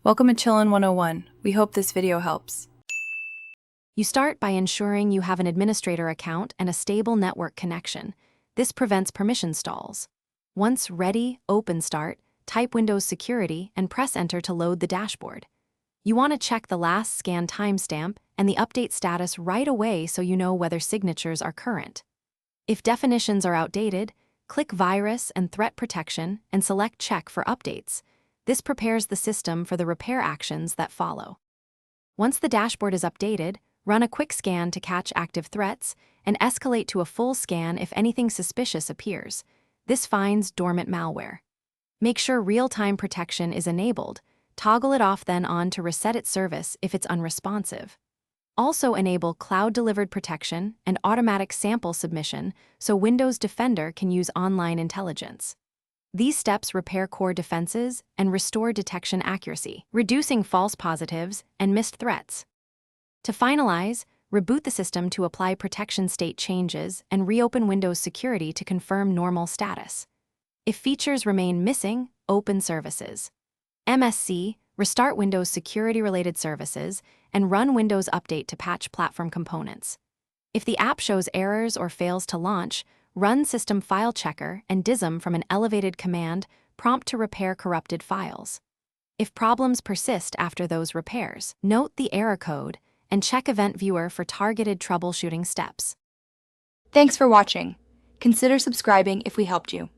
Welcome to Chillin' 101. We hope this video helps. You start by ensuring you have an administrator account and a stable network connection. This prevents permission stalls. Once ready, open Start, type Windows Security and press Enter to load the dashboard. You want to check the last scan timestamp and the update status right away so you know whether signatures are current. If definitions are outdated, click Virus and Threat Protection and select Check for updates. This prepares the system for the repair actions that follow. Once the dashboard is updated, run a quick scan to catch active threats and escalate to a full scan if anything suspicious appears. This finds dormant malware. Make sure real-time protection is enabled. Toggle it off then on to reset its service if it's unresponsive. Also enable cloud-delivered protection and automatic sample submission so Windows Defender can use online intelligence. These steps repair core defenses and restore detection accuracy, reducing false positives and missed threats. To finalize, reboot the system to apply protection state changes and reopen Windows Security to confirm normal status. If features remain missing, open services. MSC, restart Windows Security-related services, and run Windows Update to patch platform components. If the app shows errors or fails to launch, run System File Checker and DISM from an elevated command prompt to repair corrupted files. If problems persist after those repairs, note the error code and check Event Viewer for targeted troubleshooting steps. Thanks for watching. Consider subscribing if we helped you.